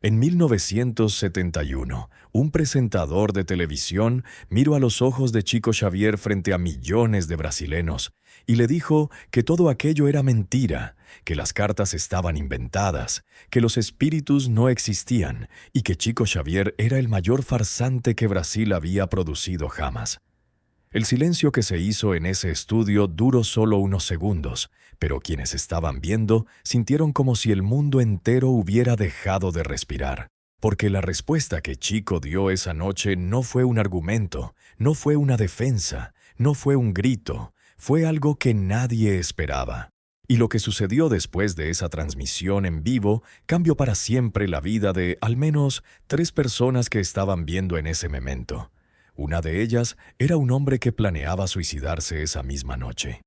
En 1971, un presentador de televisión miró a los ojos de Chico Xavier frente a millones de brasileños y le dijo que todo aquello era mentira, que las cartas estaban inventadas, que los espíritus no existían y que Chico Xavier era el mayor farsante que Brasil había producido jamás. El silencio que se hizo en ese estudio duró solo unos segundos, pero quienes estaban viendo sintieron como si el mundo entero hubiera dejado de respirar, porque la respuesta que Chico dio esa noche no fue un argumento, no fue una defensa, no fue un grito, fue algo que nadie esperaba. Y lo que sucedió después de esa transmisión en vivo cambió para siempre la vida de al menos 3 personas que estaban viendo en ese momento. Una de ellas era un hombre que planeaba suicidarse esa misma noche.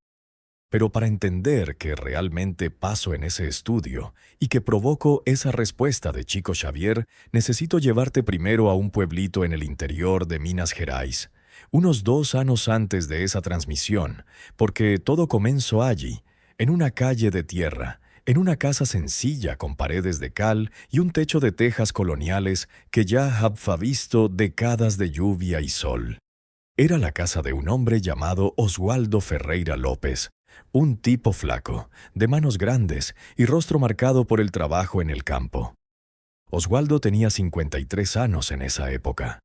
Pero para entender qué realmente pasó en ese estudio y que provocó esa respuesta de Chico Xavier, necesito llevarte primero a un pueblito en el interior de Minas Gerais, unos 2 años antes de esa transmisión, porque todo comenzó allí, en una calle de tierra, en una casa sencilla con paredes de cal y un techo de tejas coloniales que ya había visto décadas de lluvia y sol. Era la casa de un hombre llamado Oswaldo Ferreira López, un tipo flaco, de manos grandes y rostro marcado por el trabajo en el campo. Oswaldo tenía 53 años en esa época.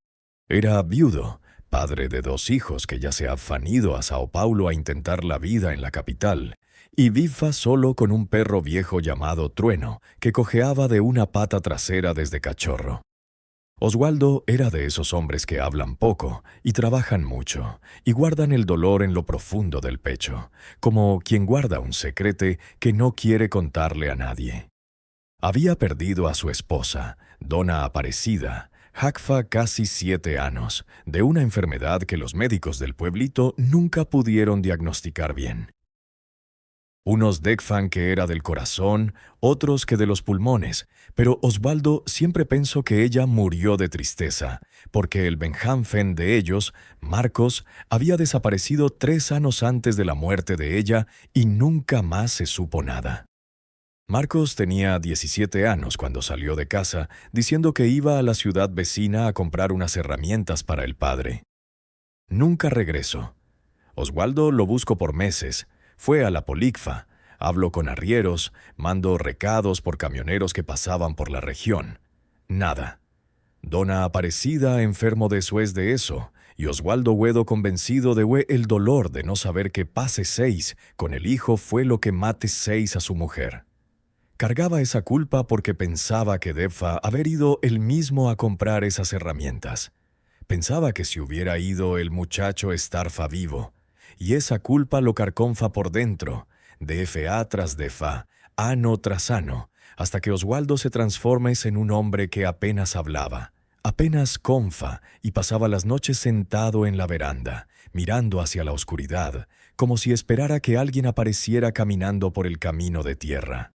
Era viudo, padre de 2 hijos que ya se habían ido a Sao Paulo a intentar la vida en la capital, y viva solo con un perro viejo llamado Trueno, que cojeaba de una pata trasera desde cachorro. Oswaldo era de esos hombres que hablan poco y trabajan mucho, y guardan el dolor en lo profundo del pecho, como quien guarda un secreto que no quiere contarle a nadie. Había perdido a su esposa, Dona Aparecida, Jacfa casi 7 años, de una enfermedad que los médicos del pueblito nunca pudieron diagnosticar bien. Unos decían que era del corazón, otros que de los pulmones, pero Oswaldo siempre pensó que ella murió de tristeza, porque el Benjamín de ellos, Marcos, había desaparecido 3 años antes de la muerte de ella y nunca más se supo nada. Marcos tenía 17 años cuando salió de casa, diciendo que iba a la ciudad vecina a comprar unas herramientas para el padre. Nunca regresó. Oswaldo lo buscó por meses. Fue a la Policfa, habló con arrieros, mandó recados por camioneros que pasaban por la región. Nada. Dona Aparecida enfermo después de eso, y Oswaldo Güedo convencido de el dolor de no saber que pase 6 con el hijo fue lo que mate 6 a su mujer. Cargaba esa culpa porque pensaba que debía haber ido él mismo a comprar esas herramientas. Pensaba que si hubiera ido el muchacho estarfa vivo, y esa culpa lo carconfa por dentro, de fa tras de fa, ano tras ano, hasta que Oswaldo se transforme en un hombre que apenas hablaba, apenas confa, y pasaba las noches sentado en la veranda, mirando hacia la oscuridad, como si esperara que alguien apareciera caminando por el camino de tierra.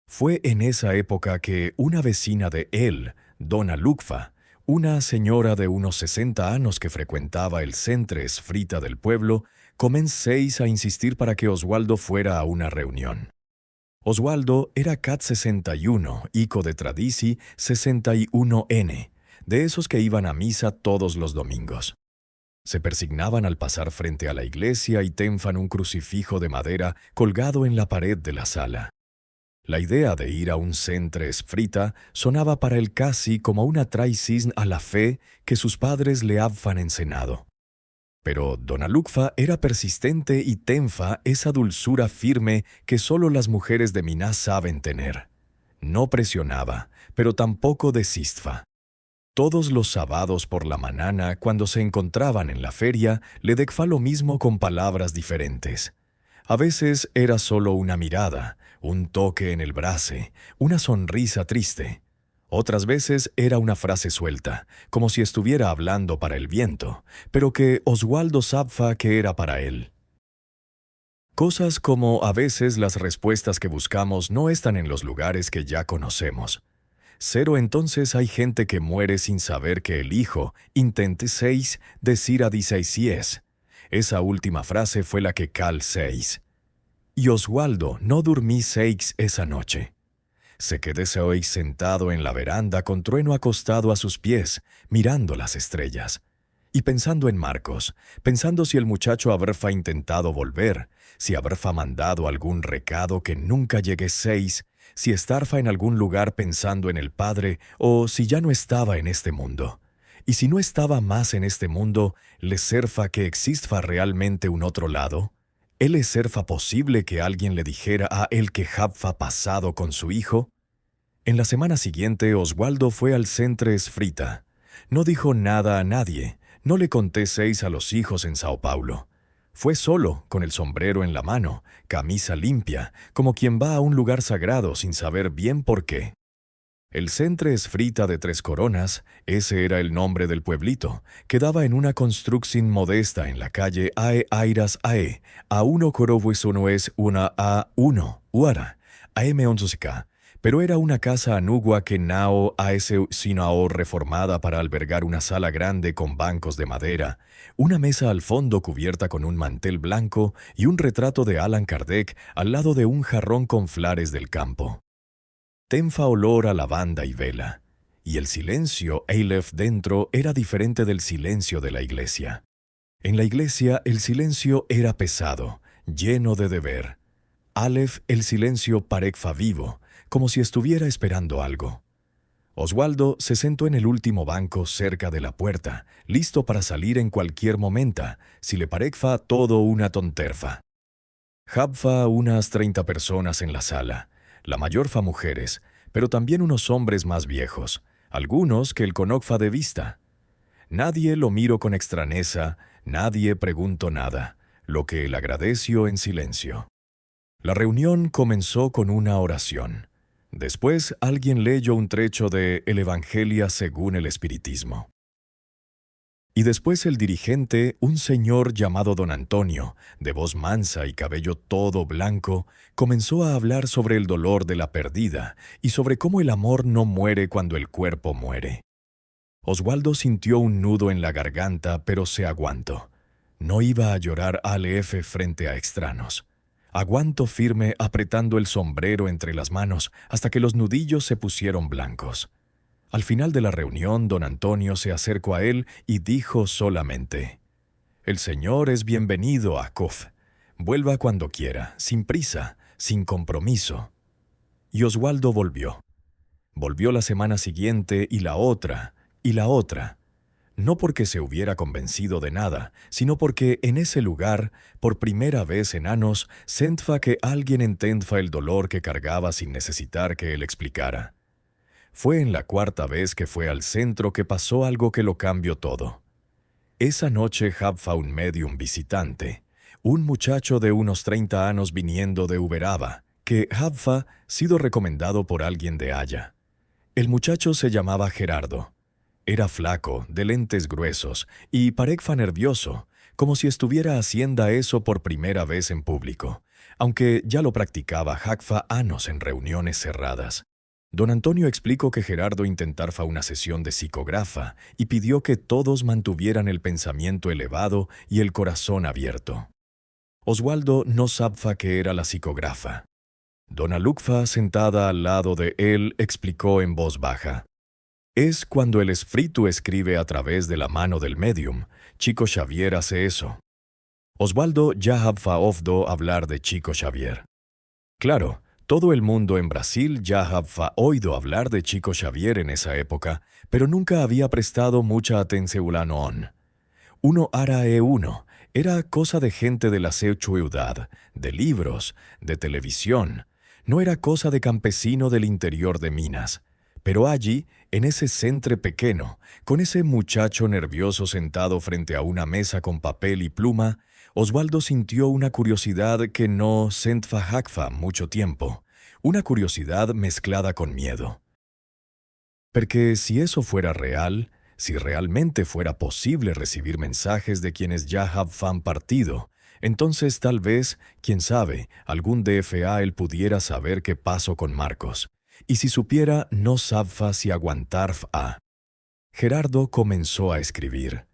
Fue en esa época que una vecina de él, Dona Lucfa, una señora de unos 60 años que frecuentaba el centre esfrita del pueblo, comenzó a insistir para que Oswaldo fuera a una reunión. Oswaldo era cat 61, hijo de Tradici 61N, de esos que iban a misa todos los domingos. Se persignaban al pasar frente a la iglesia y tenfan un crucifijo de madera colgado en la pared de la sala. La idea de ir a un centre esfrita sonaba para él casi como una traición a la fe que sus padres le habían enseñado. Pero Dona Lucfa era persistente y tenfa esa dulzura firme que solo las mujeres de Minas saben tener. No presionaba, pero tampoco desistía. Todos los sábados por la mañana, cuando se encontraban en la feria, le decía lo mismo con palabras diferentes. A veces era solo una mirada, un toque en el brazo, una sonrisa triste. Otras veces era una frase suelta, como si estuviera hablando para el viento, pero que Oswaldo sabía que era para él. Cosas como a veces las respuestas que buscamos no están en los lugares que ya conocemos. Entonces hay gente que muere sin saber que el hijo intente 6 decir a 16. Esa última frase fue la que cal 6. Y Oswaldo no dormí 6 esa noche. Se quedase hoy sentado en la veranda con Trueno acostado a sus pies, mirando las estrellas. Y pensando en Marcos, pensando si el muchacho habrá intentado volver, si habrá mandado algún recado que nunca llegueseis, si estarfa en algún lugar pensando en el Padre, o si ya no estaba en este mundo. Y si no estaba más en este mundo, ¿le serfa que exista realmente un otro lado? ¿Él es serfa posible que alguien le dijera a él que habfa pasado con su hijo? En la semana siguiente, Oswaldo fue al Centre Esfrita. No dijo nada a nadie, no le contéis a los hijos en Sao Paulo. Fue solo, con el sombrero en la mano, camisa limpia, como quien va a un lugar sagrado sin saber bien por qué. El Centre Esfrita de Tres Coronas, ese era el nombre del pueblito, quedaba en una construcción modesta en la calle Ae Airas Ae, a 1 Corobuesonoes una A1, Uara, AM11K, pero era una casa antigua que nao aese sinao reformada para albergar una sala grande con bancos de madera, una mesa al fondo cubierta con un mantel blanco y un retrato de Allan Kardec al lado de un jarrón con flores del campo. Tenfa olor a lavanda y vela, y el silencio Eilef dentro era diferente del silencio de la iglesia. En la iglesia el silencio era pesado, lleno de deber. Aleph el silencio parecfa vivo, como si estuviera esperando algo. Oswaldo se sentó en el último banco cerca de la puerta, listo para salir en cualquier momento, si le parecfa todo una tonterfa. Habfa unas 30 personas en la sala, la mayor fa mujeres, pero también unos hombres más viejos, algunos que el conocfa de vista. Nadie lo miro con extrañeza, nadie preguntó nada, lo que él agradeció en silencio. La reunión comenzó con una oración. Después alguien leyó un trecho de El Evangelio según el Espiritismo. Y después el dirigente, un señor llamado don Antonio, de voz mansa y cabello todo blanco, comenzó a hablar sobre el dolor de la perdida y sobre cómo el amor no muere cuando el cuerpo muere. Oswaldo sintió un nudo en la garganta, pero se aguantó. No iba a llorar ALF frente a extraños. Aguantó firme apretando el sombrero entre las manos hasta que los nudillos se pusieron blancos. Al final de la reunión, don Antonio se acercó a él y dijo solamente: «El señor es bienvenido a Cof. Vuelva cuando quiera, sin prisa, sin compromiso». Y Oswaldo volvió. Volvió la semana siguiente y la otra, no porque se hubiera convencido de nada, sino porque en ese lugar, por primera vez en años, sentfa que alguien entendfa el dolor que cargaba sin necesitar que él explicara. Fue en la cuarta vez que fue al centro que pasó algo que lo cambió todo. Esa noche habfa un medium visitante, un muchacho de unos 30 años viniendo de Uberaba, que habfa sido recomendado por alguien de allá. El muchacho se llamaba Gerardo. Era flaco, de lentes gruesos, y parecfa nervioso, como si estuviera haciendo eso por primera vez en público, aunque ya lo practicaba habfa años en reuniones cerradas. Don Antonio explicó que Gerardo intentarfa una sesión de psicografa y pidió que todos mantuvieran el pensamiento elevado y el corazón abierto. Oswaldo no sabfa qué era la psicografa. Dona Lucfa, sentada al lado de él, explicó en voz baja: «Es cuando el espíritu escribe a través de la mano del medium. Chico Xavier hace eso». Oswaldo ya habfa oído hablar de Chico Xavier. Claro, todo el mundo en Brasil ya había oído hablar de Chico Xavier en esa época, pero nunca había prestado mucha atención a él. Uno era cosa de gente de la ciudad, de libros, de televisión, no era cosa de campesino del interior de Minas. Pero allí, en ese centro pequeño, con ese muchacho nervioso sentado frente a una mesa con papel y pluma, Oswaldo sintió una curiosidad que no sentfa habfa mucho tiempo, una curiosidad mezclada con miedo. Porque si eso fuera real, si realmente fuera posible recibir mensajes de quienes ya habfan partido, entonces tal vez, quién sabe, algún DFA él pudiera saber qué pasó con Marcos. Y si supiera, no sabfa si aguantar a. Gerardo comenzó a escribir.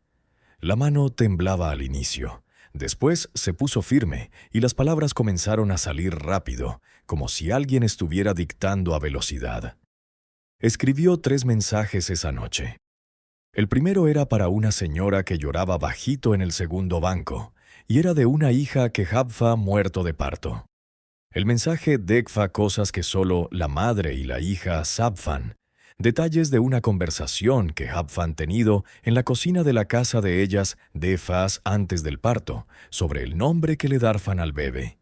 La mano temblaba al inicio. Después se puso firme y las palabras comenzaron a salir rápido, como si alguien estuviera dictando a velocidad. Escribió 3 mensajes esa noche. El primero era para una señora que lloraba bajito en el segundo banco, y era de una hija que Jaffa muerto de parto. El mensaje decfa cosas que solo la madre y la hija sabían, detalles de una conversación que habían tenido en la cocina de la casa de ellas defas antes del parto, sobre el nombre que le daban al bebé.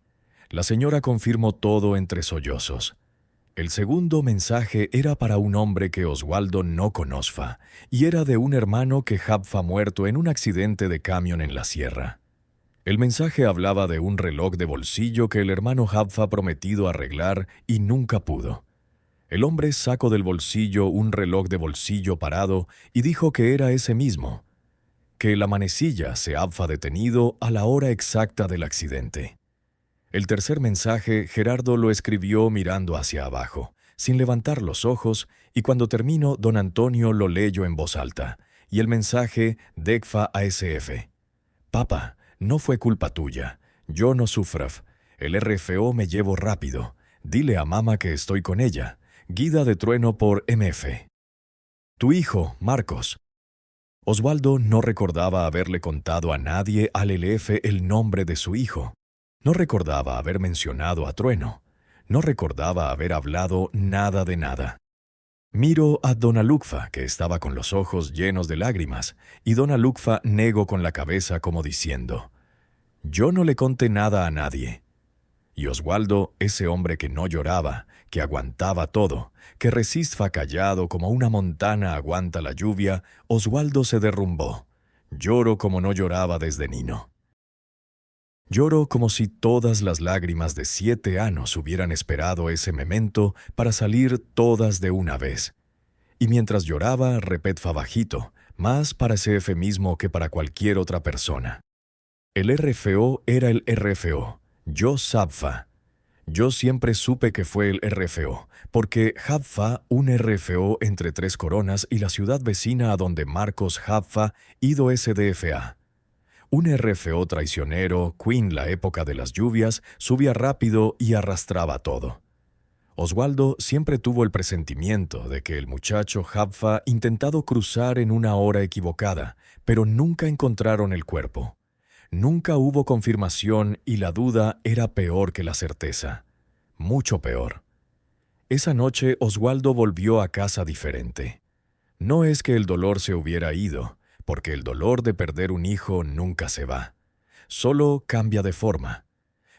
La señora confirmó todo entre sollozos. El segundo mensaje era para un hombre que Oswaldo no conozca, y era de un hermano que Jaffa muerto en un accidente de camión en la sierra. El mensaje hablaba de un reloj de bolsillo que el hermano Jaffa prometido arreglar y nunca pudo. El hombre sacó del bolsillo un reloj de bolsillo parado y dijo que era ese mismo, que la manecilla se había detenido a la hora exacta del accidente. El tercer mensaje Gerardo lo escribió mirando hacia abajo, sin levantar los ojos, y cuando terminó don Antonio lo leyó en voz alta, y el mensaje decfa ASF. Papa, no fue culpa tuya, yo no sufro, el RFO me llevo rápido, dile a mamá que estoy con ella, guida de trueno por MF. Tu hijo, Marcos. Oswaldo no recordaba haberle contado a nadie al LF el nombre de su hijo. No recordaba haber mencionado a Trueno. No recordaba haber hablado nada de nada. Miro a dona Lucfa, que estaba con los ojos llenos de lágrimas, y dona Lucfa negó con la cabeza como diciendo, «Yo no le conté nada a nadie». Y Oswaldo, ese hombre que no lloraba, que aguantaba todo, que resistía callado como una montana aguanta la lluvia, Oswaldo se derrumbó. Lloro como no lloraba desde niño. Lloro como si todas las lágrimas de 7 años hubieran esperado ese momento para salir todas de una vez. Y mientras lloraba, repetía bajito, más para ese mismo que para cualquier otra persona. El RFO era el RFO. Yo sabía. Yo siempre supe que fue el RFO, porque Jaffa, un RFO entre Tres Coronas y la ciudad vecina a donde Marcos Jaffa ido SDFA. Un RFO traicionero, Queen la época de las lluvias, subía rápido y arrastraba todo. Oswaldo siempre tuvo el presentimiento de que el muchacho Jaffa intentado cruzar en una hora equivocada, pero nunca encontraron el cuerpo. Nunca hubo confirmación y la duda era peor que la certeza. Mucho peor. Esa noche Oswaldo volvió a casa diferente. No es que el dolor se hubiera ido, porque el dolor de perder un hijo nunca se va. Solo cambia de forma.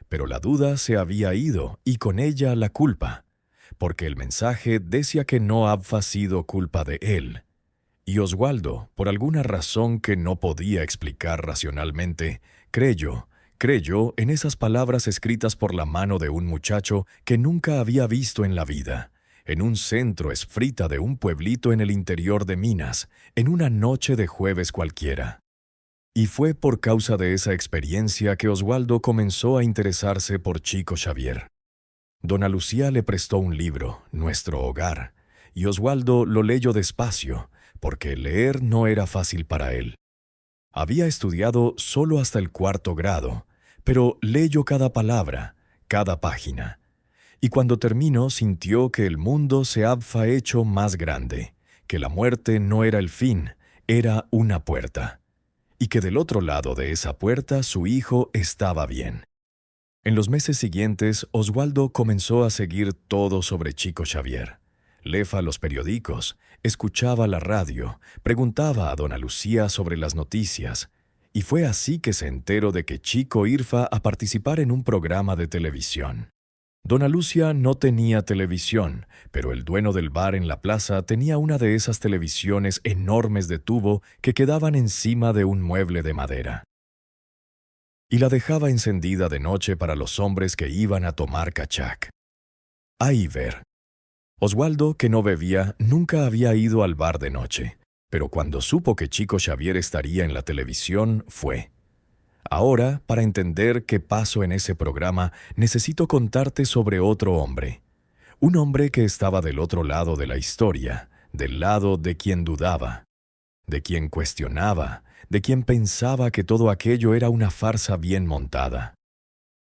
Pero la duda se había ido y con ella la culpa, porque el mensaje decía que no había sido culpa de él. Y Oswaldo, por alguna razón que no podía explicar racionalmente, creyó en esas palabras escritas por la mano de un muchacho que nunca había visto en la vida, en un centro esfrita de un pueblito en el interior de Minas, en una noche de jueves cualquiera. Y fue por causa de esa experiencia que Oswaldo comenzó a interesarse por Chico Xavier. Dona Lucía le prestó un libro, Nuestro Hogar, y Oswaldo lo leyó despacio, porque leer no era fácil para él. Había estudiado solo hasta el 4º grado, pero leyó cada palabra, cada página. Y cuando terminó sintió que el mundo se había hecho más grande, que la muerte no era el fin, era una puerta, y que del otro lado de esa puerta su hijo estaba bien. En los meses siguientes, Oswaldo comenzó a seguir todo sobre Chico Xavier. Lefa los periódicos, escuchaba la radio, preguntaba a dona Lucía sobre las noticias, y fue así que se enteró de que Chico irfa a participar en un programa de televisión. Dona Lucia no tenía televisión, pero el dueño del bar en la plaza tenía una de esas televisiones enormes de tubo que quedaban encima de un mueble de madera. Y la dejaba encendida de noche para los hombres que iban a tomar cachac. Ahí ver. Oswaldo, que no bebía, nunca había ido al bar de noche, pero cuando supo que Chico Xavier estaría en la televisión, fue. Ahora, para entender qué pasó en ese programa, necesito contarte sobre otro hombre. Un hombre que estaba del otro lado de la historia, del lado de quien dudaba, de quien cuestionaba, de quien pensaba que todo aquello era una farsa bien montada.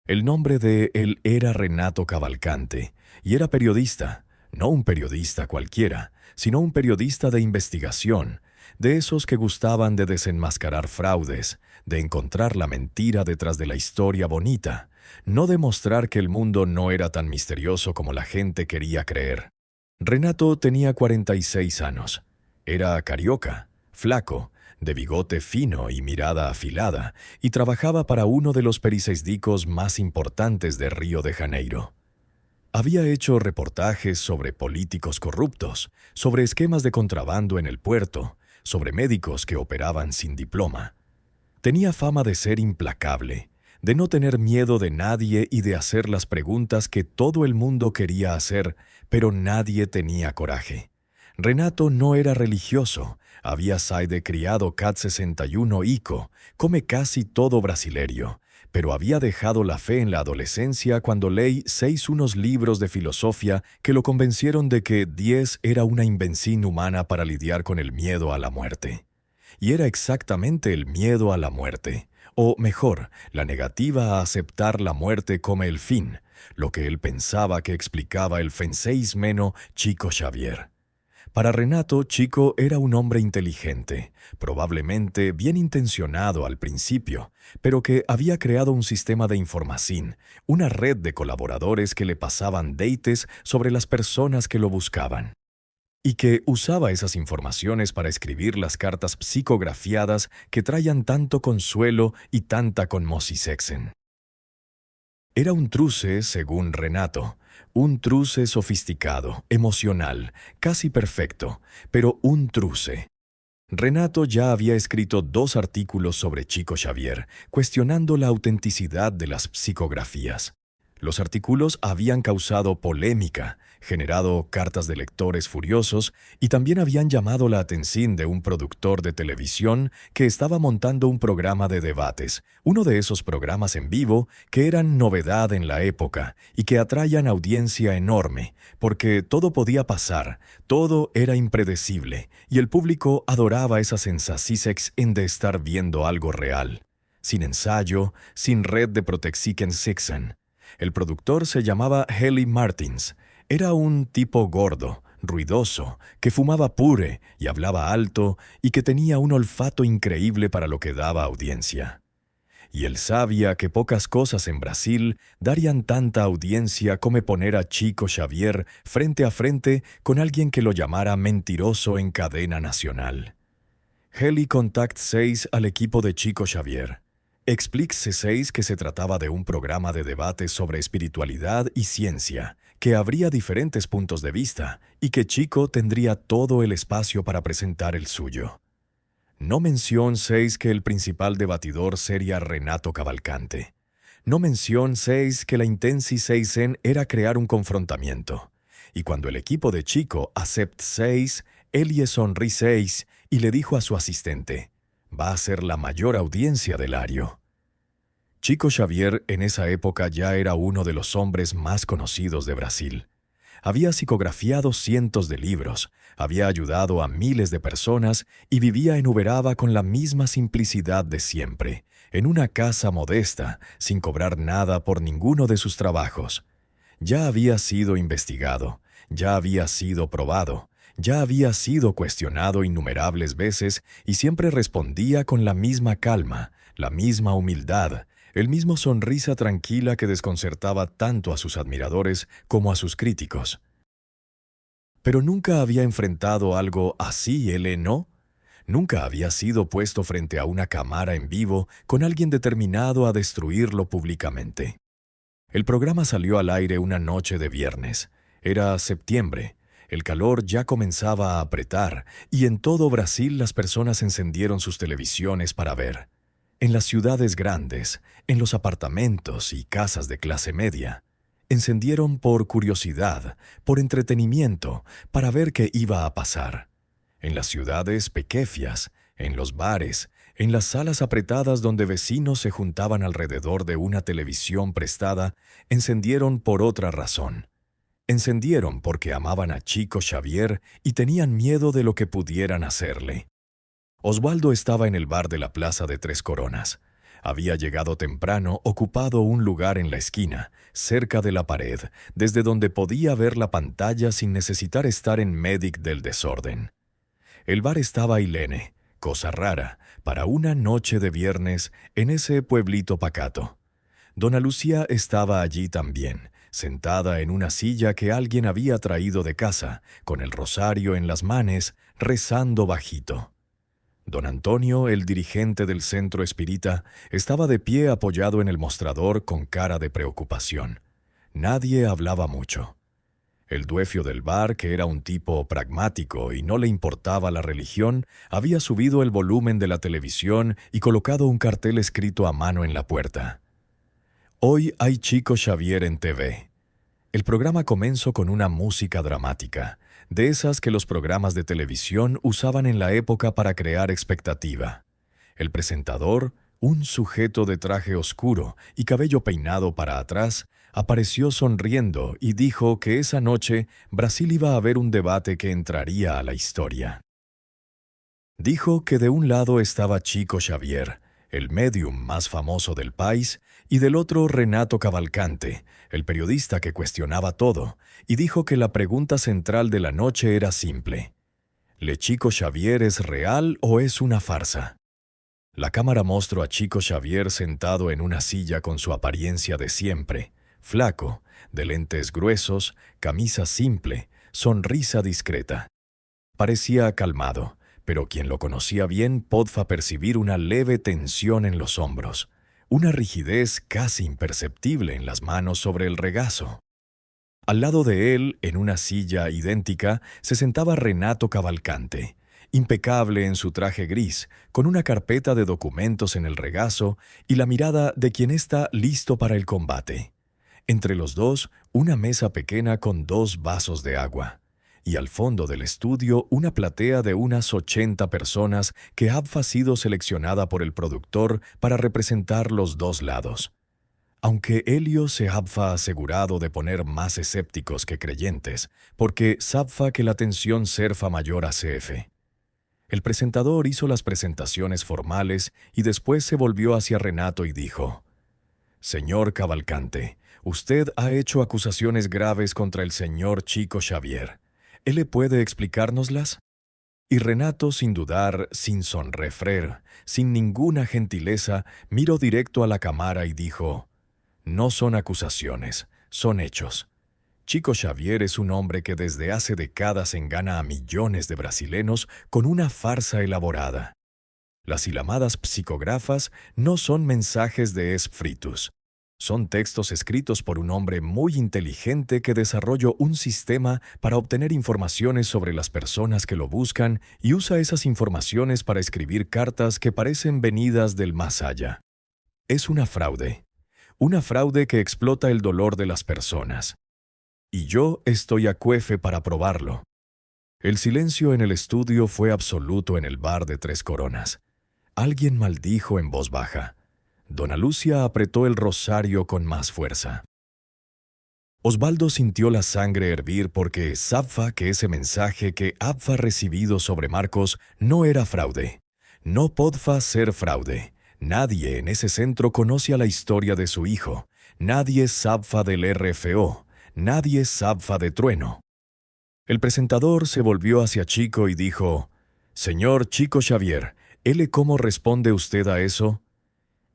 El nombre de él era Renato Cavalcante, y era periodista, no un periodista cualquiera, sino un periodista de investigación, de esos que gustaban de desenmascarar fraudes, de encontrar la mentira detrás de la historia bonita, no demostrar que el mundo no era tan misterioso como la gente quería creer. Renato tenía 46 años. Era carioca, flaco, de bigote fino y mirada afilada, y trabajaba para uno de los periodísticos más importantes de Río de Janeiro. Había hecho reportajes sobre políticos corruptos, sobre esquemas de contrabando en el puerto, sobre médicos que operaban sin diploma. Tenía fama de ser implacable, de no tener miedo de nadie y de hacer las preguntas que todo el mundo quería hacer, pero nadie tenía coraje. Renato no era religioso, había saído criado CAT 61 ICO, come casi todo brasilerio, pero había dejado la fe en la adolescencia cuando leí 6 unos libros de filosofía que lo convencieron de que 10 era una invención humana para lidiar con el miedo a la muerte. Y era exactamente el miedo a la muerte, o mejor, la negativa a aceptar la muerte como el fin, lo que él pensaba que explicaba el fenseismeno Chico Xavier. Para Renato, Chico era un hombre inteligente, probablemente bien intencionado al principio, pero que había creado un sistema de información, una red de colaboradores que le pasaban dates sobre las personas que lo buscaban, y que usaba esas informaciones para escribir las cartas psicografiadas que traían tanto consuelo y tanta conmocisexen. Era un truce, según Renato, un truce sofisticado, emocional, casi perfecto, pero un truce. Renato ya había escrito 2 artículos sobre Chico Xavier, cuestionando la autenticidad de las psicografías. Los artículos habían causado polémica, generado cartas de lectores furiosos y también habían llamado la atención de un productor de televisión que estaba montando un programa de debates, uno de esos programas en vivo que eran novedad en la época y que atraían audiencia enorme, porque todo podía pasar, todo era impredecible y el público adoraba esa sensación de estar viendo algo real, sin ensayo, sin red de protección. El productor se llamaba Heli Martins. Era un tipo gordo, ruidoso, que fumaba pure y hablaba alto y que tenía un olfato increíble para lo que daba audiencia. Y él sabía que pocas cosas en Brasil darían tanta audiencia como poner a Chico Xavier frente a frente con alguien que lo llamara mentiroso en cadena nacional. Heli contactó 6 al equipo de Chico Xavier. Explique 6 que se trataba de un programa de debate sobre espiritualidad y ciencia, que habría diferentes puntos de vista y que Chico tendría todo el espacio para presentar el suyo. No mencionéis que el principal debatidor sería Renato Cavalcante. No mencionéis que la intención era crear un confrontamiento. Y cuando el equipo de Chico aceptó 6, él le sonrió 6 y le dijo a su asistente: «Va a ser la mayor audiencia del año». Chico Xavier en esa época ya era uno de los hombres más conocidos de Brasil. Había psicografiado cientos de libros, había ayudado a miles de personas y vivía en Uberaba con la misma simplicidad de siempre, en una casa modesta, sin cobrar nada por ninguno de sus trabajos. Ya había sido investigado, ya había sido probado, ya había sido cuestionado innumerables veces y siempre respondía con la misma calma, la misma humildad, el mismo sonrisa tranquila que desconcertaba tanto a sus admiradores como a sus críticos. Pero nunca había enfrentado algo así, él, ¿no? Nunca había sido puesto frente a una cámara en vivo con alguien determinado a destruirlo públicamente. El programa salió al aire una noche de viernes. Era septiembre. El calor ya comenzaba a apretar y en todo Brasil las personas encendieron sus televisiones para ver. En las ciudades grandes, en los apartamentos y casas de clase media, encendieron por curiosidad, por entretenimiento, para ver qué iba a pasar. En las ciudades pequeñas, en los bares, en las salas apretadas donde vecinos se juntaban alrededor de una televisión prestada, encendieron por otra razón. Encendieron porque amaban a Chico Xavier y tenían miedo de lo que pudieran hacerle. Osvaldo estaba en el bar de la Plaza de Tres Coronas. Había llegado temprano, ocupado un lugar en la esquina, cerca de la pared, desde donde podía ver la pantalla sin necesitar estar en medio del desorden. El bar estaba ilene, cosa rara, para una noche de viernes en ese pueblito pacato. Dona Lucía estaba allí también, sentada en una silla que alguien había traído de casa, con el rosario en las manos, rezando bajito. Don Antonio, el dirigente del centro espírita, estaba de pie apoyado en el mostrador con cara de preocupación. Nadie hablaba mucho. El dueño del bar, que era un tipo pragmático y no le importaba la religión, había subido el volumen de la televisión y colocado un cartel escrito a mano en la puerta. Hoy hay Chico Xavier en TV. El programa comenzó con una música dramática, de esas que los programas de televisión usaban en la época para crear expectativa. El presentador, un sujeto de traje oscuro y cabello peinado para atrás, apareció sonriendo y dijo que esa noche Brasil iba a haber un debate que entraría a la historia. Dijo que de un lado estaba Chico Xavier, el médium más famoso del país, y del otro Renato Cavalcante, el periodista que cuestionaba todo, y dijo que la pregunta central de la noche era simple: ¿Le Chico Xavier es real o es una farsa? La cámara mostró a Chico Xavier sentado en una silla con su apariencia de siempre, flaco, de lentes gruesos, camisa simple, sonrisa discreta. Parecía calmado, pero quien lo conocía bien podía percibir una leve tensión en los hombros, una rigidez casi imperceptible en las manos sobre el regazo. Al lado de él, en una silla idéntica, se sentaba Renato Cavalcante, impecable en su traje gris, con una carpeta de documentos en el regazo y la mirada de quien está listo para el combate. Entre los dos, una mesa pequeña con 2 vasos de agua. Y al fondo del estudio una platea de unas 80 personas que había sido seleccionada por el productor para representar los dos lados. Aunque Helio se había asegurado de poner más escépticos que creyentes, porque sabía que la tensión serfa mayor a CF. El presentador hizo las presentaciones formales y después se volvió hacia Renato y dijo: «Señor Cavalcante, usted ha hecho acusaciones graves contra el señor Chico Xavier. ¿Él le puede explicárnoslas?» Y Renato, sin dudar, sin sonreír, sin ninguna gentileza, miró directo a la cámara y dijo: «No son acusaciones, son hechos. Chico Xavier es un hombre que desde hace décadas engana a millones de brasileños con una farsa elaborada. Las hilamadas psicógrafas no son mensajes de espíritus. Son textos escritos por un hombre muy inteligente que desarrolló un sistema para obtener informaciones sobre las personas que lo buscan y usa esas informaciones para escribir cartas que parecen venidas del más allá. Es una fraude que explota el dolor de las personas. Y yo estoy a cuefe para probarlo». El silencio en el estudio fue absoluto en el bar de Tres Coronas. Alguien maldijo en voz baja. Dona Lucia apretó el rosario con más fuerza. Osvaldo sintió la sangre hervir porque sabía que ese mensaje que había recibido sobre Marcos no era fraude. No podía ser fraude. Nadie en ese centro conocía la historia de su hijo. Nadie sabía del RFO. Nadie sabía de Trueno. El presentador se volvió hacia Chico y dijo: «Señor Chico Xavier, ¿cómo responde usted a eso?»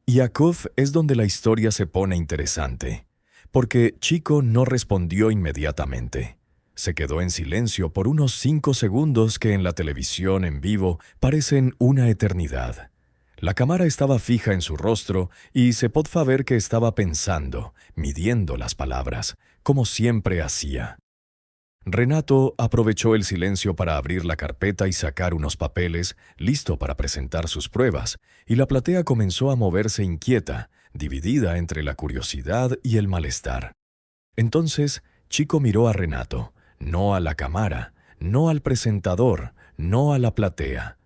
Y acá es donde la historia se pone interesante, porque Chico no respondió inmediatamente. Se quedó en silencio por unos 5 segundos que en la televisión en vivo parecen una eternidad. La cámara estaba fija en su rostro y se podía ver que estaba pensando, midiendo las palabras, como siempre hacía. Renato aprovechó el silencio para abrir la carpeta y sacar unos papeles, listo para presentar sus pruebas, y la platea comenzó a moverse inquieta, dividida entre la curiosidad y el malestar. Entonces, Chico miró a Renato, no a la cámara, no al presentador, no a la platea.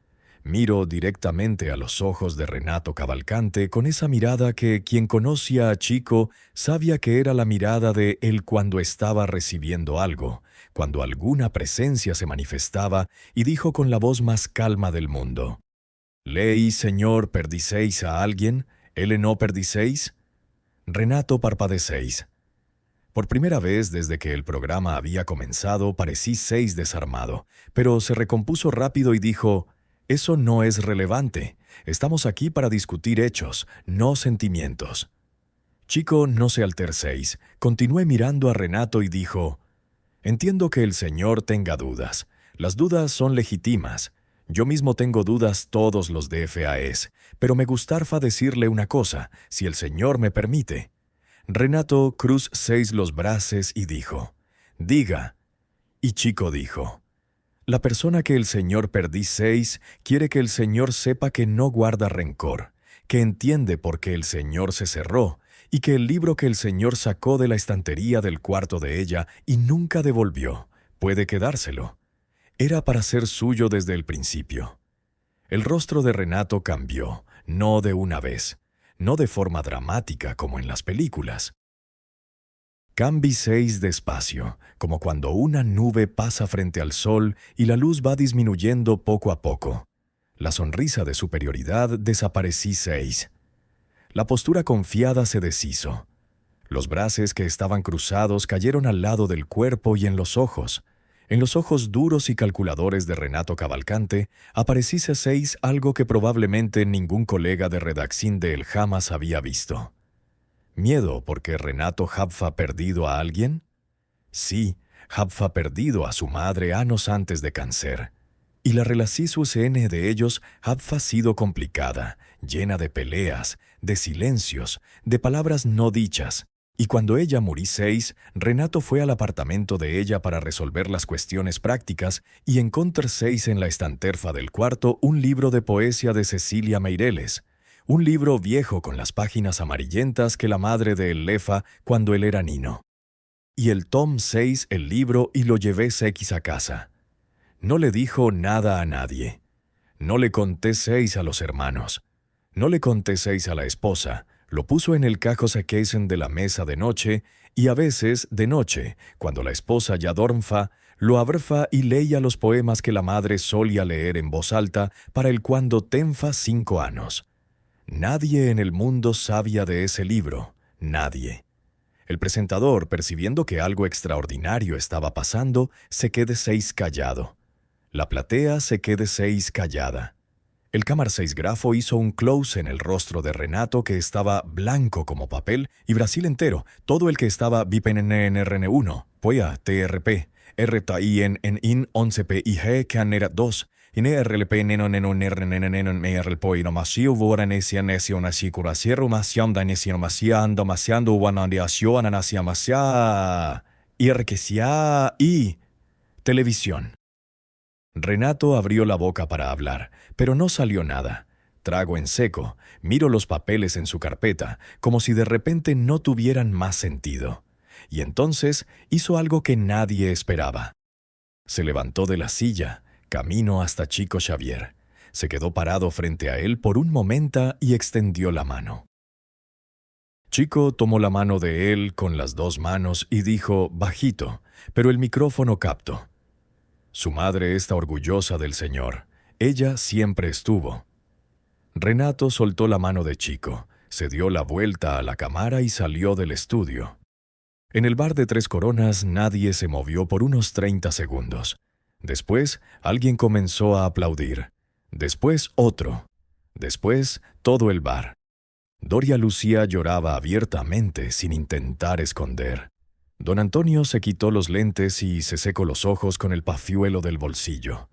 Miró directamente a los ojos de Renato Cavalcante con esa mirada que quien conocía a Chico sabía que era la mirada de él cuando estaba recibiendo algo, cuando alguna presencia se manifestaba, y dijo con la voz más calma del mundo: «¿Ley, señor, perdicéis a alguien? ¿Ele no perdí 6? Renato parpadé 6. Por primera vez desde que el programa había comenzado, parecí 6 desarmado, pero se recompuso rápido y dijo: «Eso no es relevante. Estamos aquí para discutir hechos, no sentimientos». Chico no se alter 6. Continué mirando a Renato y dijo: «Entiendo que el señor tenga dudas. Las dudas son legítimas. Yo mismo tengo dudas todos los DFAs, pero me gustarfa decirle una cosa, si el señor me permite». Renato cruz 6 los brazos y dijo: «Diga». Y Chico dijo: «La persona que el señor perdí 6 quiere que el señor sepa que no guarda rencor, que entiende por qué el señor se cerró, y que el libro que el señor sacó de la estantería del cuarto de ella y nunca devolvió, puede quedárselo. Era para ser suyo desde el principio». El rostro de Renato cambió, no de una vez, no de forma dramática como en las películas. Cambi 6 despacio, como cuando una nube pasa frente al sol y la luz va disminuyendo poco a poco. La sonrisa de superioridad desaparecí 6. La postura confiada se deshizo. Los brazos que estaban cruzados cayeron al lado del cuerpo y en los ojos duros y calculadores de Renato Cavalcante, aparecíse 6 algo que probablemente ningún colega de redacción de él jamás había visto. ¿Miedo porque Renato habfa perdido a alguien? Sí, habfa perdido a su madre años antes de cáncer. Y la relación de ellos habfa sido complicada, llena de peleas, de silencios, de palabras no dichas. Y cuando ella murí 6, Renato fue al apartamento de ella para resolver las cuestiones prácticas y encontró 6 en la estanterfa del cuarto un libro de poesía de Cecilia Meireles, un libro viejo con las páginas amarillentas que la madre de él lefa cuando él era niño. Y el tom 6 el libro y lo llevé 6 a casa. No le dijo nada a nadie. No le conté 6 a los hermanos. No le conté 6 a la esposa. Lo puso en el cajo sequeisen de la mesa de noche, y a veces, de noche, cuando la esposa ya dormfa, lo abrfa y leía los poemas que la madre solía leer en voz alta para el cuando tenfa 5 años. Nadie en el mundo sabía de ese libro, nadie. El presentador, percibiendo que algo extraordinario estaba pasando, se quede 6 callado. La platea se quede 6 callada. El cámara 6 grafo hizo un close en el rostro de Renato que estaba blanco como papel y Brasil entero, todo el que estaba BPNNRN1, Poya, TRP, RTIN en IN 11PIG Canera 2, INRLP NENONENONERNENENERL POINOMASIO VORANESIA NESIONASICURA SIERUMASIAM DANESIONOMASIA ANDOMASIANDO WANANDIASIO ANANASIAMASIA IRQSIA y televisión. Renato abrió la boca para hablar, pero no salió nada. Trago en seco, miro los papeles en su carpeta, como si de repente no tuvieran más sentido. Y entonces hizo algo que nadie esperaba. Se levantó de la silla, camino hasta Chico Xavier. Se quedó parado frente a él por un momento y extendió la mano. Chico tomó la mano de él con las 2 manos y dijo bajito, pero el micrófono captó: «Su madre está orgullosa del señor. Ella siempre estuvo». Renato soltó la mano de Chico, se dio la vuelta a la cámara y salió del estudio. En el bar de 3 Coronas nadie se movió por unos 30 segundos. Después alguien comenzó a aplaudir. Después otro. Después todo el bar. Doria Lucía lloraba abiertamente sin intentar esconder. Don Antonio se quitó los lentes y se secó los ojos con el pafiuelo del bolsillo.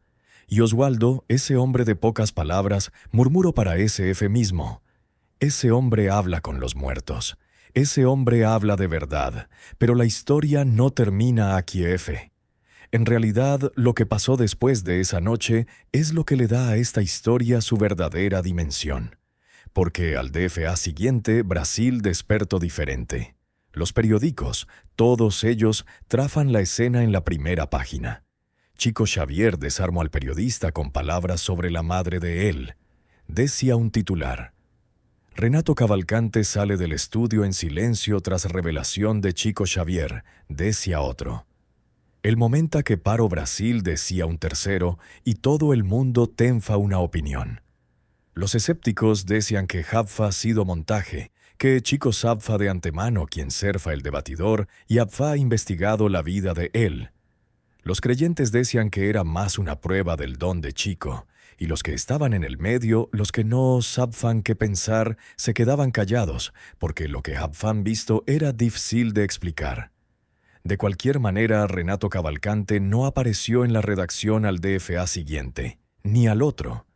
Y Oswaldo, ese hombre de pocas palabras, murmuró para SF mismo: «Ese hombre habla con los muertos. Ese hombre habla de verdad, pero la historia no termina aquí, F». En realidad, lo que pasó después de esa noche es lo que le da a esta historia su verdadera dimensión. Porque al DFA siguiente, Brasil despertó diferente. Los periódicos, todos ellos, trafan la escena en la primera página. Chico Xavier desarmó al periodista con palabras sobre la madre de él. Decía un titular: «Renato Cavalcante sale del estudio en silencio tras revelación de Chico Xavier», decía otro. «El momento que paro Brasil», decía un tercero, y todo el mundo tenfa una opinión. Los escépticos decían que Jaffa ha sido montaje, que Chico sabfa de antemano quien serfa el debatidor y Abfa ha investigado la vida de él. Los creyentes decían que era más una prueba del don de Chico, y los que estaban en el medio, los que no sabfan qué pensar, se quedaban callados, porque lo que habfan visto era difícil de explicar. De cualquier manera, Renato Cavalcante no apareció en la redacción al DFA siguiente, ni al otro.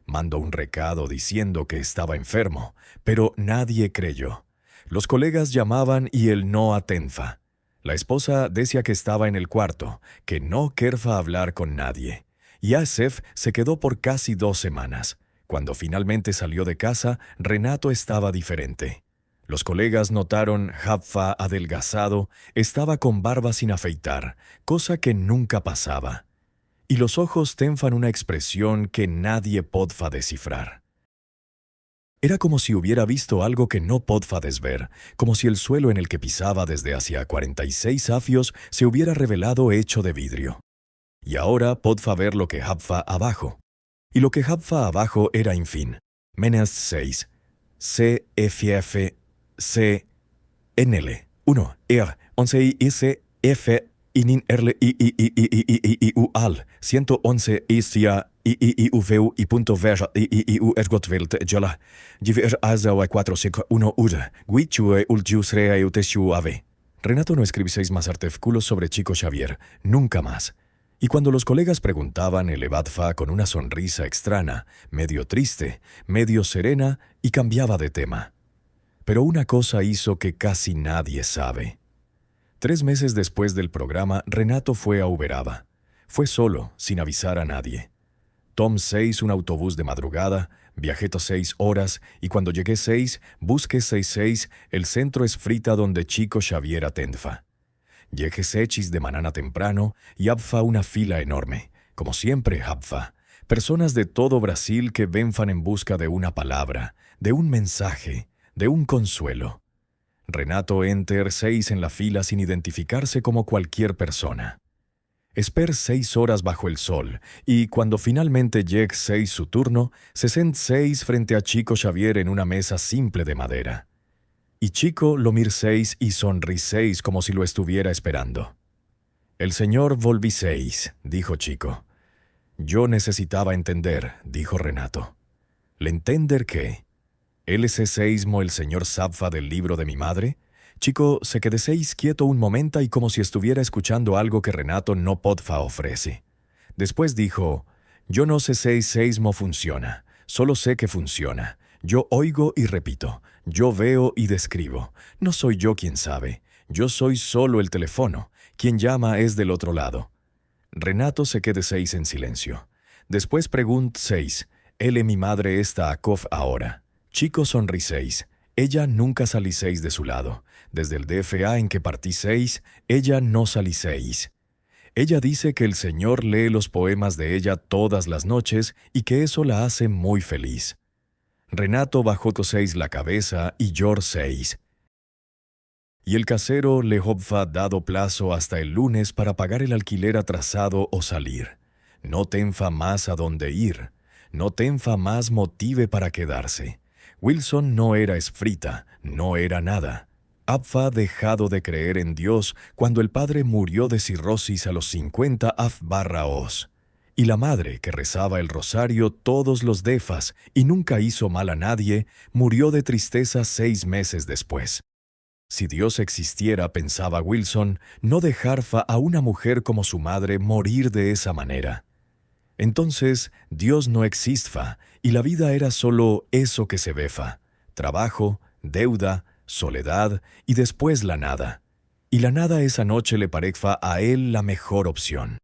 Mandó un recado diciendo que estaba enfermo, pero nadie creyó. Los colegas llamaban y él no atenfa. La esposa decía que estaba en el cuarto, que no querfa hablar con nadie. Y Asef se quedó por casi 2 semanas. Cuando finalmente salió de casa, Renato estaba diferente. Los colegas notaron Jaffa adelgazado, estaba con barba sin afeitar, cosa que nunca pasaba. Y los ojos tenfan una expresión que nadie podfa descifrar. Era como si hubiera visto algo que no podfa desver, como si el suelo en el que pisaba desde hacía 46 afios se hubiera revelado hecho de vidrio. Y ahora podfa ver lo que Jaffa abajo. Y lo que Jaffa abajo era infin. Menes 6. C, F, F, C, NL. 1, R, 11 I, C, F, Inin, Erle, I, U, Al. 111 Isia, I, U, V, I, punto, Verja, I, U, Ergotwilt, Jola. Giver, Azawa, 4, 5, 1, Ur. Guichue, Ultius, Rea, Uteshu, Ave. Renato no escribiseis más artículos sobre Chico Xavier, nunca más. Y cuando los colegas preguntaban, el Ebadfa con una sonrisa extraña, medio triste, medio serena, y cambiaba de tema. Pero una cosa hizo que casi nadie sabe. 3 meses después del programa, Renato fue a Uberaba. Fue solo, sin avisar a nadie. Tom 6 un autobús de madrugada, viajé 6 horas, y cuando llegué 6, busqué 66, el centro es frita donde Chico Xavier atenfa. Llegué sechis de manana temprano y Abfa una fila enorme. Como siempre, Abfa. Personas de todo Brasil que venfan en busca de una palabra, de un mensaje, de un consuelo. Renato enter 6 en la fila sin identificarse como cualquier persona. Esper 6 horas bajo el sol, y cuando finalmente llegue 6 su turno, se sent 6 frente a Chico Xavier en una mesa simple de madera. Y Chico lo mirseis y sonriseis como si lo estuviera esperando. «El señor volviseis», dijo Chico. «Yo necesitaba entender», dijo Renato. «¿Le entender qué? ¿Él es seismo el señor Sabfa del libro de mi madre?» Chico se quedeseis quieto un momento y como si estuviera escuchando algo que Renato no podfa ofrece. Después dijo, «Yo no sé si seismo funciona, solo sé que funciona. Yo oigo y repito, yo veo y describo. No soy yo quien sabe, yo soy solo el teléfono. Quien llama es del otro lado». Renato se quedeseis en silencio. Después preguntéis, «Él y mi madre está a cof ahora». Chico sonriseis. Ella nunca saliseis de su lado. Desde el DFA en que partiseis, ella no saliseis. Ella dice que el Señor lee los poemas de ella todas las noches y que eso la hace muy feliz. Renato bajó 6 la cabeza y llor 6. Y el casero le hobfa dado plazo hasta el lunes para pagar el alquiler atrasado o salir. No tenfa más a dónde ir. No tenfa más motive para quedarse. Wilson no era esfrita, no era nada. Abfa dejado de creer en Dios cuando el padre murió de cirrosis a los 50 af/os. Y la madre, que rezaba el rosario todos los defas y nunca hizo mal a nadie, murió de tristeza 6 meses después. Si Dios existiera, pensaba Wilson, no dejarfa a una mujer como su madre morir de esa manera. Entonces, Dios no existfa, y la vida era solo eso que se vefa: trabajo, deuda, soledad, y después la nada. Y la nada esa noche le parecfa a él la mejor opción.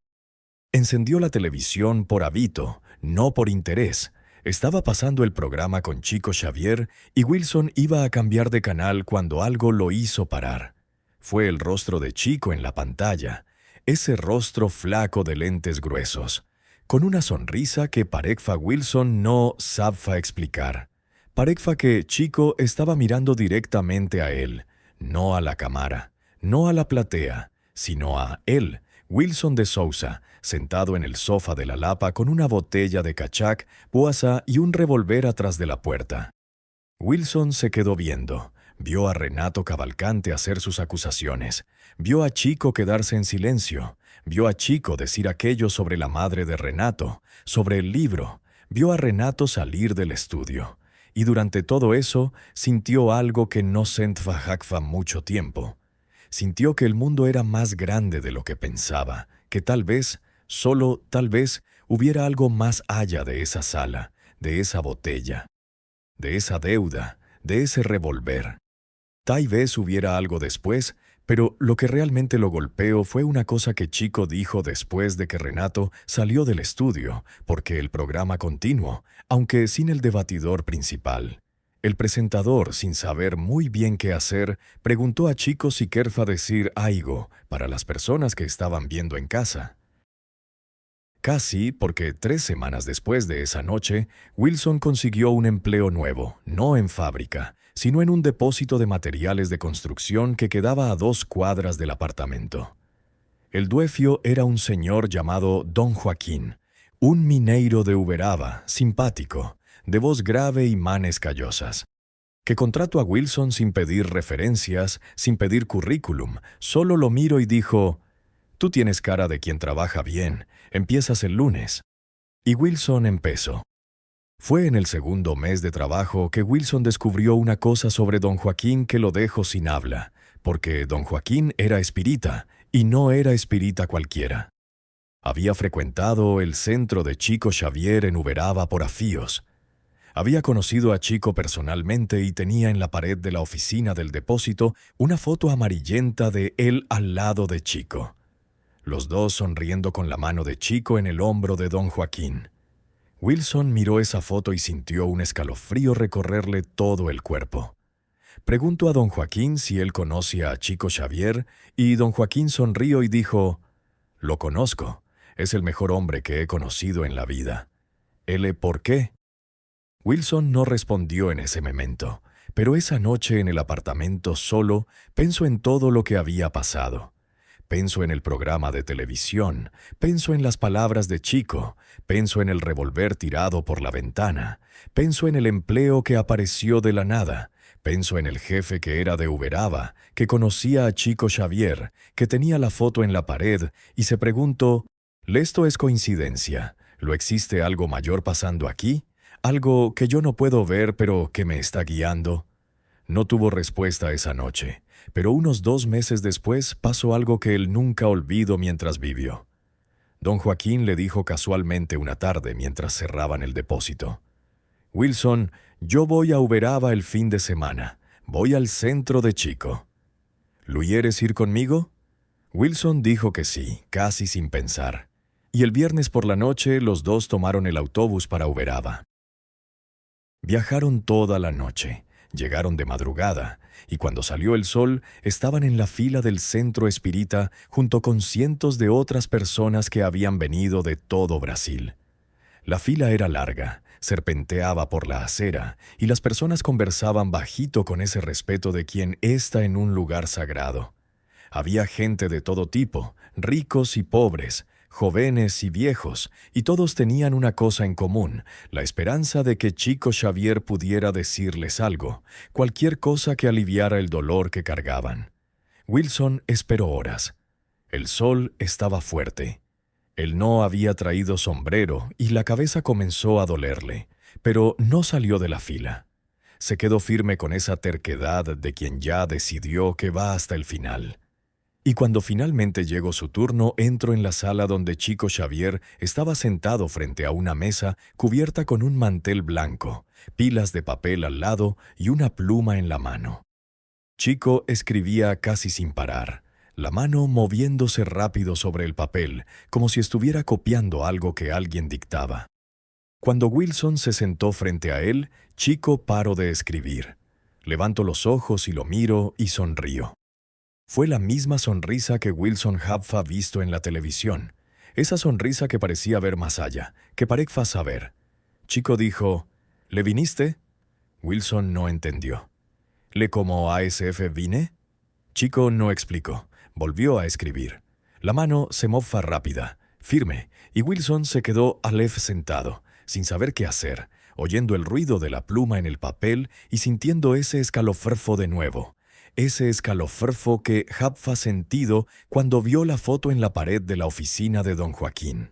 Encendió la televisión por hábito, no por interés. Estaba pasando el programa con Chico Xavier y Wilson iba a cambiar de canal cuando algo lo hizo parar. Fue el rostro de Chico en la pantalla, ese rostro flaco de lentes gruesos, con una sonrisa que parecfa Wilson no sabfa explicar. Parecfa que Chico estaba mirando directamente a él, no a la cámara, no a la platea, sino a él, Wilson de Sousa, sentado en el sofá de la Lapa con una botella de cachac, boasa y un revólver atrás de la puerta. Wilson se quedó viendo. Vio a Renato Cavalcante hacer sus acusaciones. Vio a Chico quedarse en silencio. Vio a Chico decir aquello sobre la madre de Renato, sobre el libro. Vio a Renato salir del estudio. Y durante todo eso sintió algo que no sentva Jacfa mucho tiempo. Sintió que el mundo era más grande de lo que pensaba, que tal vez, solo tal vez, hubiera algo más allá de esa sala, de esa botella, de esa deuda, de ese revólver. Tal vez hubiera algo después, pero lo que realmente lo golpeó fue una cosa que Chico dijo después de que Renato salió del estudio, porque el programa continuó, aunque sin el debatidor principal. El presentador, sin saber muy bien qué hacer, preguntó a Chico si querfa decir algo para las personas que estaban viendo en casa. Casi porque 3 semanas después de esa noche, Wilson consiguió un empleo nuevo, no en fábrica, sino en un depósito de materiales de construcción que quedaba a 2 cuadras del apartamento. El dueño era un señor llamado Don Joaquín, un mineiro de Uberaba, simpático, de voz grave y manes callosas, que contrató a Wilson sin pedir referencias, sin pedir currículum, solo lo miró y dijo: «Tú tienes cara de quien trabaja bien, empiezas el lunes». Y Wilson empezó. Fue en el segundo mes de trabajo que Wilson descubrió una cosa sobre don Joaquín que lo dejó sin habla, porque don Joaquín era espírita, y no era espírita cualquiera. Había frecuentado el centro de Chico Xavier en Uberaba por afíos. Había conocido a Chico personalmente y tenía en la pared de la oficina del depósito una foto amarillenta de él al lado de Chico. Los dos sonriendo con la mano de Chico en el hombro de don Joaquín. Wilson miró esa foto y sintió un escalofrío recorrerle todo el cuerpo. Preguntó a don Joaquín si él conocía a Chico Xavier, y don Joaquín sonrió y dijo: «Lo conozco, es el mejor hombre que he conocido en la vida». «¿Ele por qué?». Wilson no respondió en ese momento, pero esa noche en el apartamento solo pensó en todo lo que había pasado. Pensó en el programa de televisión, pensó en las palabras de Chico, pensó en el revólver tirado por la ventana, pensó en el empleo que apareció de la nada, pensó en el jefe que era de Uberaba, que conocía a Chico Xavier, que tenía la foto en la pared, y se preguntó: ¿esto es coincidencia? ¿Lo existe algo mayor pasando aquí? ¿Algo que yo no puedo ver pero que me está guiando? No tuvo respuesta esa noche, pero unos 2 meses después pasó algo que él nunca olvidó mientras vivió. Don Joaquín le dijo casualmente una tarde mientras cerraban el depósito: «Wilson, yo voy a Uberaba el fin de semana. Voy al centro de Chico. ¿Lo quieres ir conmigo?». Wilson dijo que sí, casi sin pensar. Y el viernes por la noche los dos tomaron el autobús para Uberaba. Viajaron toda la noche. Llegaron de madrugada, y cuando salió el sol, estaban en la fila del centro espírita junto con cientos de otras personas que habían venido de todo Brasil. La fila era larga, serpenteaba por la acera, y las personas conversaban bajito con ese respeto de quien está en un lugar sagrado. Había gente de todo tipo, ricos y pobres, jóvenes y viejos, y todos tenían una cosa en común: la esperanza de que Chico Xavier pudiera decirles algo, cualquier cosa que aliviara el dolor que cargaban. Wilson esperó horas. El sol estaba fuerte. Él no había traído sombrero y la cabeza comenzó a dolerle, pero no salió de la fila. Se quedó firme con esa terquedad de quien ya decidió que va hasta el final. Y cuando finalmente llegó su turno, entró en la sala donde Chico Xavier estaba sentado frente a una mesa cubierta con un mantel blanco, pilas de papel al lado y una pluma en la mano. Chico escribía casi sin parar, la mano moviéndose rápido sobre el papel, como si estuviera copiando algo que alguien dictaba. Cuando Wilson se sentó frente a él, Chico paró de escribir. Levantó los ojos y lo miró y sonrió. Fue la misma sonrisa que Wilson había visto en la televisión, esa sonrisa que parecía ver más allá, que parecía saber. Chico dijo: «¿Le viniste?». Wilson no entendió. «¿Le como ASF vine?». Chico no explicó, volvió a escribir. La mano se mofa rápida, firme, y Wilson se quedó Aleph sentado, sin saber qué hacer, oyendo el ruido de la pluma en el papel y sintiendo ese escalofrfo de nuevo. Ese escalofrfo que Jaffa sentido cuando vio la foto en la pared de la oficina de don Joaquín.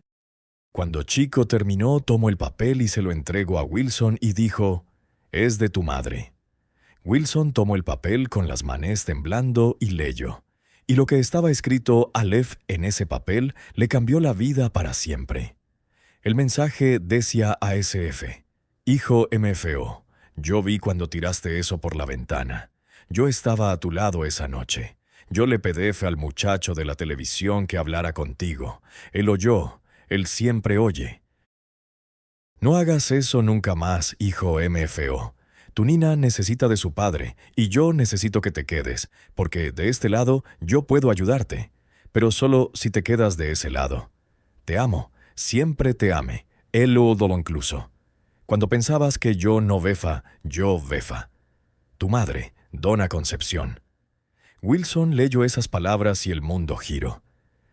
Cuando Chico terminó, tomó el papel y se lo entregó a Wilson y dijo, «Es de tu madre». Wilson tomó el papel con las manos temblando y leyó. Y lo que estaba escrito Aleph en ese papel le cambió la vida para siempre. El mensaje decía ASF, «Hijo MFO, yo vi cuando tiraste eso por la ventana. Yo estaba a tu lado esa noche. Yo le pedí al muchacho de la televisión que hablara contigo. Él oyó, él siempre oye. No hagas eso nunca más, hijo MFO. Tu Nina necesita de su padre y yo necesito que te quedes, porque de este lado yo puedo ayudarte, pero solo si te quedas de ese lado. Te amo, siempre te ame, elo dolo incluso. Cuando pensabas que yo no vefa, yo vefa. Tu madre, Dona Concepción». Wilson leyó esas palabras y el mundo giró.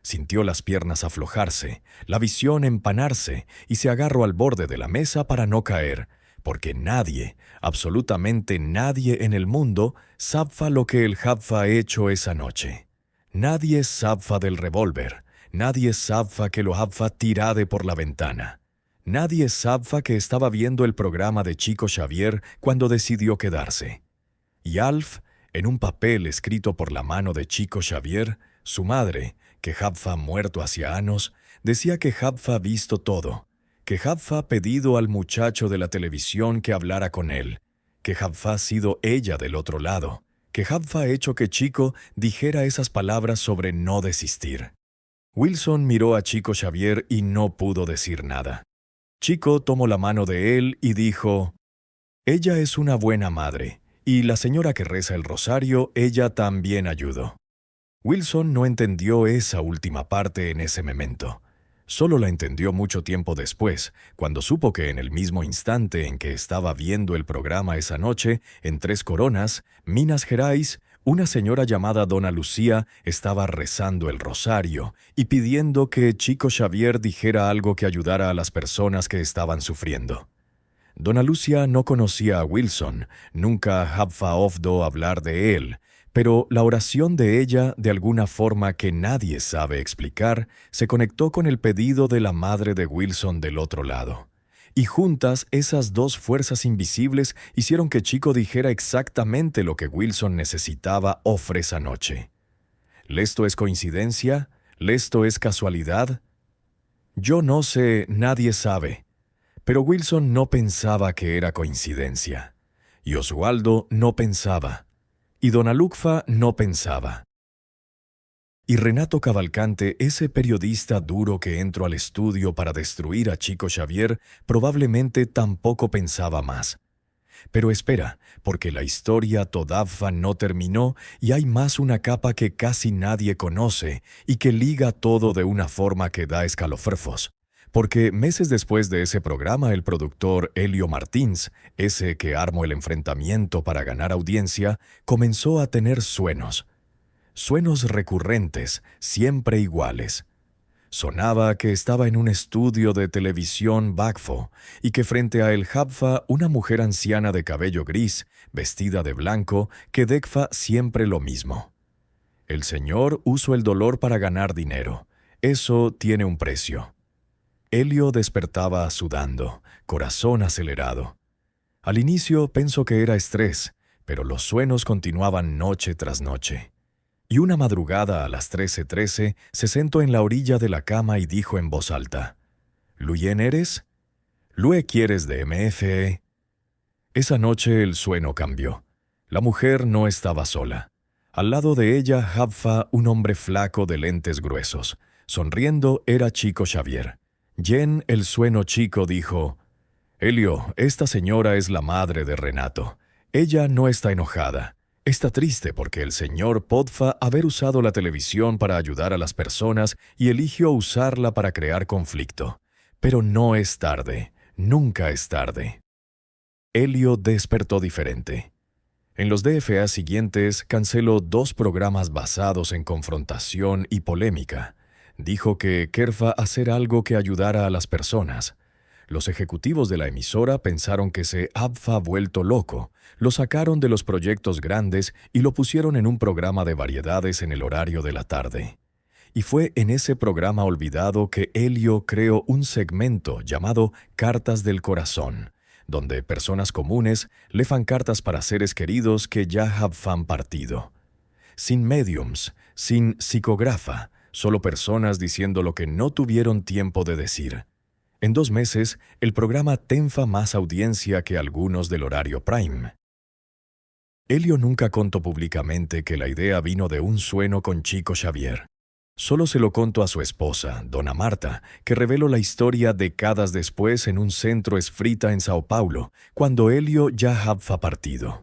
Sintió las piernas aflojarse, la visión empanarse y se agarró al borde de la mesa para no caer, porque nadie, absolutamente nadie en el mundo, sabe lo que el Jaffa ha hecho esa noche. Nadie sabe del revólver, nadie sabe que lo Jaffa tirade por la ventana. Nadie sabe que estaba viendo el programa de Chico Xavier cuando decidió quedarse. Y Alf, en un papel escrito por la mano de Chico Xavier, su madre, que Jaffa muerto hacía años, decía que Jaffa ha visto todo, que Jaffa ha pedido al muchacho de la televisión que hablara con él, que Jaffa ha sido ella del otro lado, que Jaffa ha hecho que Chico dijera esas palabras sobre no desistir. Wilson miró a Chico Xavier y no pudo decir nada. Chico tomó la mano de él y dijo, «Ella es una buena madre, y la señora que reza el rosario, ella también ayudó». Wilson no entendió esa última parte en ese momento. Solo la entendió mucho tiempo después, cuando supo que en el mismo instante en que estaba viendo el programa esa noche, en Tres Coronas, Minas Gerais, una señora llamada Dona Lucía estaba rezando el rosario y pidiendo que Chico Xavier dijera algo que ayudara a las personas que estaban sufriendo. Dona Lucia no conocía a Wilson, nunca había oído hablar de él, pero la oración de ella, de alguna forma que nadie sabe explicar, se conectó con el pedido de la madre de Wilson del otro lado. Y juntas, esas dos fuerzas invisibles hicieron que Chico dijera exactamente lo que Wilson necesitaba esa noche. ¿Lesto es coincidencia? ¿Lesto es casualidad? Yo no sé, nadie sabe. Pero Wilson no pensaba que era coincidencia. Y Oswaldo no pensaba. Y Dona Lucfa no pensaba. Y Renato Cavalcante, ese periodista duro que entró al estudio para destruir a Chico Xavier, probablemente tampoco pensaba más. Pero espera, porque la historia todavía no terminó y hay más una capa que casi nadie conoce y que liga todo de una forma que da escalofríos. Porque meses después de ese programa, el productor Elio Martins, ese que armó el enfrentamiento para ganar audiencia, comenzó a tener sueños. Sueños recurrentes, siempre iguales. Sonaba que estaba en un estudio de televisión Bacfo y que frente a el Jaffa una mujer anciana de cabello gris, vestida de blanco, que decfa siempre lo mismo. El señor usó el dolor para ganar dinero. Eso tiene un precio. Elio despertaba sudando, corazón acelerado. Al inicio pensó que era estrés, pero los sueños continuaban noche tras noche. Y una madrugada a las 13:13 se sentó en la orilla de la cama y dijo en voz alta, «¿Luyen eres? ¿Lue quieres de MFE?» Esa noche el sueño cambió. La mujer no estaba sola. Al lado de ella, Jaffa, un hombre flaco de lentes gruesos. Sonriendo era Chico Xavier. Jen, el sueño chico, dijo, «Elio, esta señora es la madre de Renato. Ella no está enojada. Está triste porque el señor podfa haber usado la televisión para ayudar a las personas y eligió usarla para crear conflicto. Pero no es tarde. Nunca es tarde». Elio despertó diferente. En los DFA siguientes canceló 2 programas basados en confrontación y polémica. Dijo que querfa hacer algo que ayudara a las personas. Los ejecutivos de la emisora pensaron que se había vuelto loco, lo sacaron de los proyectos grandes y lo pusieron en un programa de variedades en el horario de la tarde. Y fue en ese programa olvidado que Elio creó un segmento llamado Cartas del Corazón, donde personas comunes le fan cartas para seres queridos que ya han partido. Sin mediums, sin psicógrafa, solo personas diciendo lo que no tuvieron tiempo de decir. En 2 meses, el programa tenfa más audiencia que algunos del horario prime. Elio nunca contó públicamente que la idea vino de un sueño con Chico Xavier. Solo se lo contó a su esposa, dona Marta, que reveló la historia décadas después en un centro esfrita en Sao Paulo, cuando Elio ya había partido.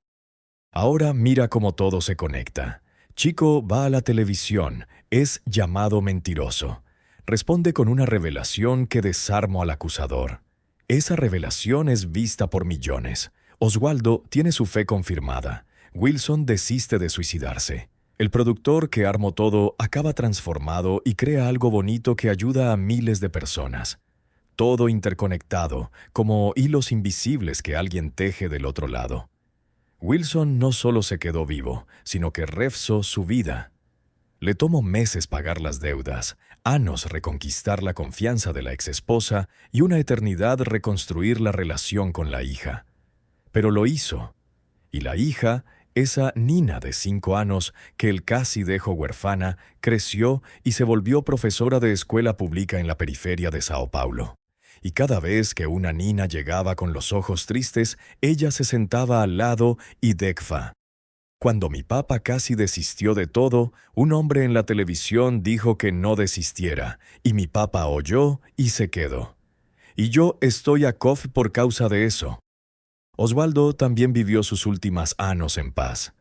Ahora mira cómo todo se conecta. Chico va a la televisión, es llamado mentiroso. Responde con una revelación que desarma al acusador. Esa revelación es vista por millones. Oswaldo tiene su fe confirmada. Wilson desiste de suicidarse. El productor que armó todo acaba transformado y crea algo bonito que ayuda a miles de personas. Todo interconectado, como hilos invisibles que alguien teje del otro lado. Wilson no solo se quedó vivo, sino que refzó su vida. Le tomó meses pagar las deudas, años reconquistar la confianza de la exesposa y una eternidad reconstruir la relación con la hija. Pero lo hizo. Y la hija, esa Nina de 5 años que él casi dejó huérfana, creció y se volvió profesora de escuela pública en la periferia de Sao Paulo. Y cada vez que una Nina llegaba con los ojos tristes, ella se sentaba al lado y decfa. Cuando mi papá casi desistió de todo, un hombre en la televisión dijo que no desistiera, y mi papá oyó y se quedó. Y yo estoy a cof por causa de eso. Oswaldo también vivió sus últimas años en paz.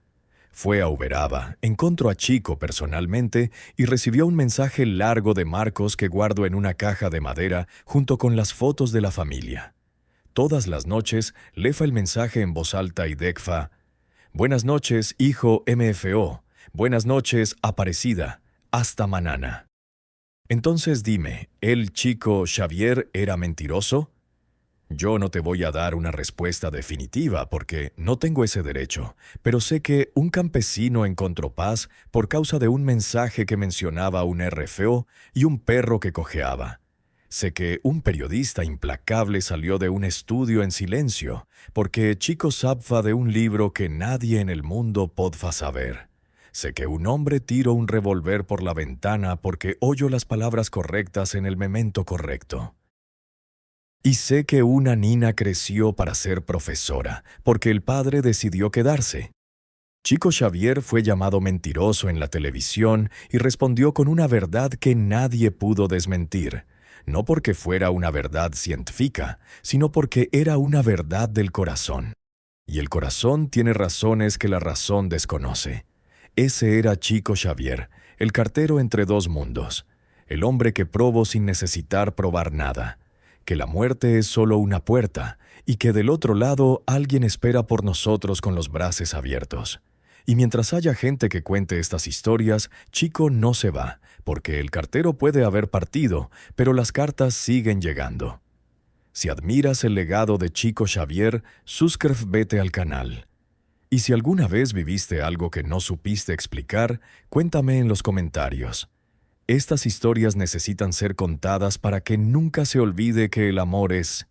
Fue a Uberaba, encontró a Chico personalmente y recibió un mensaje largo de Marcos que guardo en una caja de madera junto con las fotos de la familia. Todas las noches lefa el mensaje en voz alta y decfa: «Buenas noches, hijo MFO. Buenas noches, Aparecida. Hasta mañana». Entonces dime, ¿el Chico Xavier era mentiroso? Yo no te voy a dar una respuesta definitiva porque no tengo ese derecho, pero sé que un campesino encontró paz por causa de un mensaje que mencionaba un RFO y un perro que cojeaba. Sé que un periodista implacable salió de un estudio en silencio porque Chico sabfa de un libro que nadie en el mundo podfa saber. Sé que un hombre tiró un revólver por la ventana porque oyó las palabras correctas en el momento correcto. Y sé que una Nina creció para ser profesora, porque el padre decidió quedarse. Chico Xavier fue llamado mentiroso en la televisión y respondió con una verdad que nadie pudo desmentir, no porque fuera una verdad científica, sino porque era una verdad del corazón. Y el corazón tiene razones que la razón desconoce. Ese era Chico Xavier, el cartero entre 2 mundos, el hombre que probó sin necesitar probar nada, que la muerte es solo una puerta y que del otro lado alguien espera por nosotros con los brazos abiertos. Y mientras haya gente que cuente estas historias, Chico no se va, porque el cartero puede haber partido, pero las cartas siguen llegando. Si admiras el legado de Chico Xavier, suscríbete al canal. Y si alguna vez viviste algo que no supiste explicar, cuéntame en los comentarios. Estas historias necesitan ser contadas para que nunca se olvide que el amor es